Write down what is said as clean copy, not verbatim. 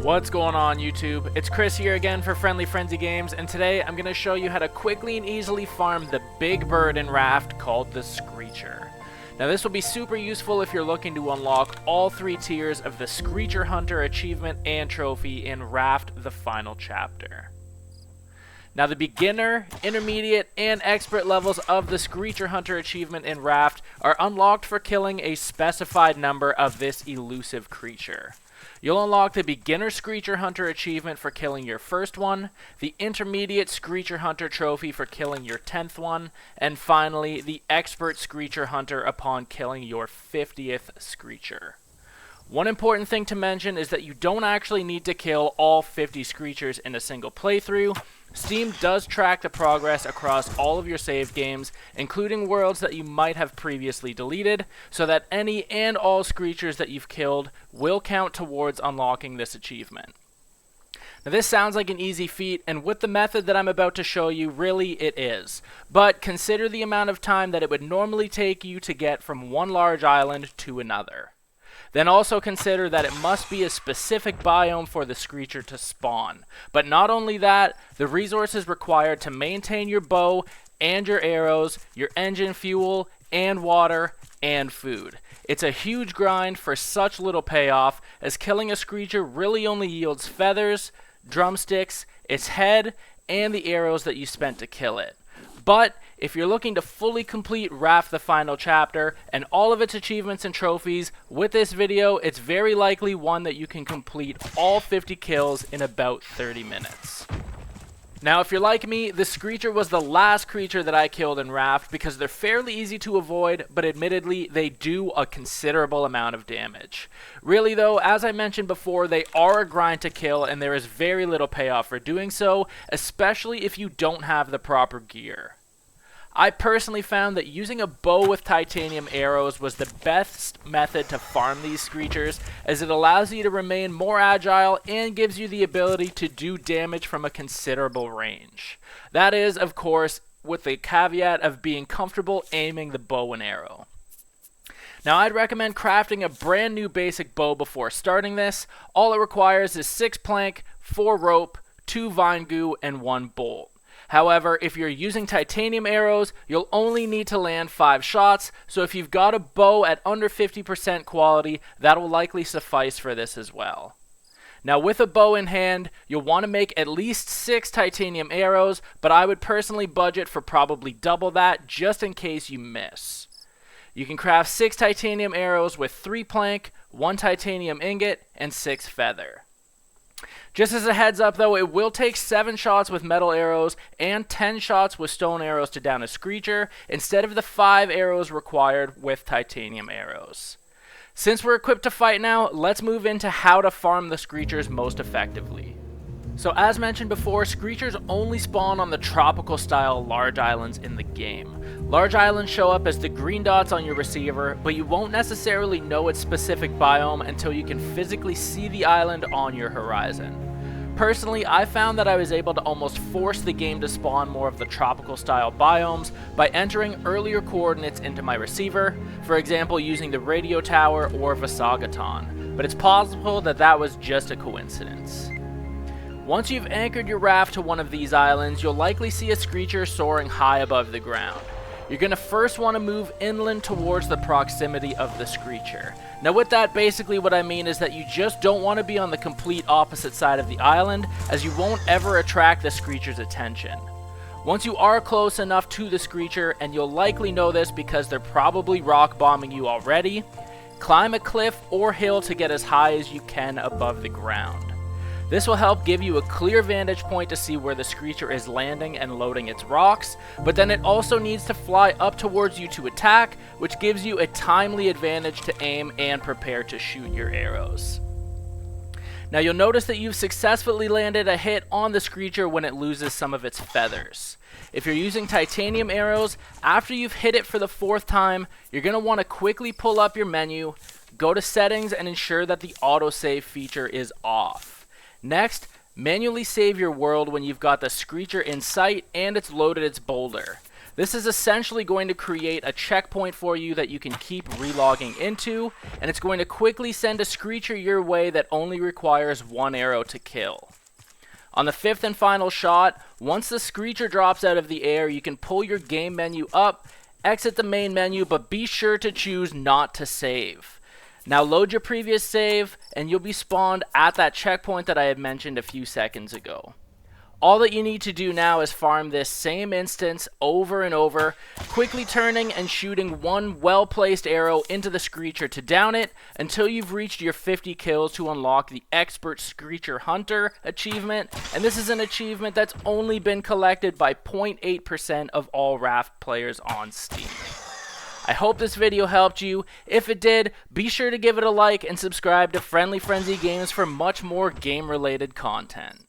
What's going on YouTube? It's Chris here again for Friendly Frenzy Games, and today I'm going to show you how to quickly and easily farm the big bird in Raft called the Screecher. Now this will be super useful if you're looking to unlock all 3 tiers of the Screecher Hunter achievement and trophy in Raft the final chapter. Now the beginner, intermediate, and expert levels of the Screecher Hunter achievement in Raft are unlocked for killing a specified number of this elusive creature. You'll unlock the beginner Screecher Hunter achievement for killing your first one, the intermediate Screecher Hunter trophy for killing your 10th one, and finally the expert Screecher Hunter upon killing your 50th Screecher. One important thing to mention is that you don't actually need to kill all 50 Screechers in a single playthrough. Steam does track the progress across all of your saved games, including worlds that you might have previously deleted, so that any and all Screechers that you've killed will count towards unlocking this achievement. Now this sounds like an easy feat, and with the method that I'm about to show you, really it is. But consider the amount of time that it would normally take you to get from one large island to another. Then also consider that it must be a specific biome for the Screecher to spawn. But not only that, the resources required to maintain your bow and your arrows, your engine fuel, and water, and food. It's a huge grind for such little payoff, as killing a Screecher really only yields feathers, drumsticks, its head, and the arrows that you spent to kill it. But if you're looking to fully complete Raft the final chapter and all of its achievements and trophies, with this video, it's very likely one that you can complete all 50 kills in about 30 minutes. Now, if you're like me, the Screecher was the last creature that I killed in Raft because they're fairly easy to avoid, but admittedly, they do a considerable amount of damage. Really though, as I mentioned before, they are a grind to kill and there is very little payoff for doing so, especially if you don't have the proper gear. I personally found that using a bow with titanium arrows was the best method to farm these Screechers, as it allows you to remain more agile and gives you the ability to do damage from a considerable range. That is, of course, with the caveat of being comfortable aiming the bow and arrow. Now I'd recommend crafting a brand new basic bow before starting this. All it requires is 6 plank, 4 rope, 2 vine goo, and 1 bolt. However, if you're using titanium arrows, you'll only need to land 5 shots, so if you've got a bow at under 50% quality, that will likely suffice for this as well. Now with a bow in hand, you'll want to make at least 6 titanium arrows, but I would personally budget for probably double that, just in case you miss. You can craft 6 titanium arrows with 3 plank, 1 titanium ingot, and 6 feather. Just as a heads up though, it will take 7 shots with metal arrows and 10 shots with stone arrows to down a Screecher, instead of the 5 arrows required with titanium arrows. Since we're equipped to fight now, let's move into how to farm the Screechers most effectively. So as mentioned before, Screechers only spawn on the tropical style large islands in the game. Large islands show up as the green dots on your receiver, but you won't necessarily know its specific biome until you can physically see the island on your horizon. Personally, I found that I was able to almost force the game to spawn more of the tropical style biomes by entering earlier coordinates into my receiver, for example using the radio tower or Vasagaton, but it's possible that that was just a coincidence. Once you've anchored your raft to one of these islands, you'll likely see a Screecher soaring high above the ground. You're going to first want to move inland towards the proximity of the Screecher. Now with that, basically what I mean is that you just don't want to be on the complete opposite side of the island, as you won't ever attract the Screecher's attention. Once you are close enough to the Screecher, and you'll likely know this because they're probably rock bombing you already, climb a cliff or hill to get as high as you can above the ground. This will help give you a clear vantage point to see where the Screecher is landing and loading its rocks, but then it also needs to fly up towards you to attack, which gives you a timely advantage to aim and prepare to shoot your arrows. Now you'll notice that you've successfully landed a hit on the Screecher when it loses some of its feathers. If you're using titanium arrows, after you've hit it for the 4th time, you're going to want to quickly pull up your menu, go to settings, and ensure that the autosave feature is off. Next, manually save your world when you've got the Screecher in sight and it's loaded its boulder. This is essentially going to create a checkpoint for you that you can keep relogging into, and it's going to quickly send a Screecher your way that only requires 1 arrow to kill. On the 5th and final shot, once the Screecher drops out of the air, you can pull your game menu up, exit the main menu, but be sure to choose not to save. Now load your previous save, and you'll be spawned at that checkpoint that I had mentioned a few seconds ago. All that you need to do now is farm this same instance over and over, quickly turning and shooting one well-placed arrow into the Screecher to down it until you've reached your 50 kills to unlock the Expert Screecher Hunter achievement, and this is an achievement that's only been collected by 0.8% of all Raft players on Steam. I hope this video helped you. If it did, be sure to give it a like and subscribe to Friendly Frenzy Games for much more game-related content.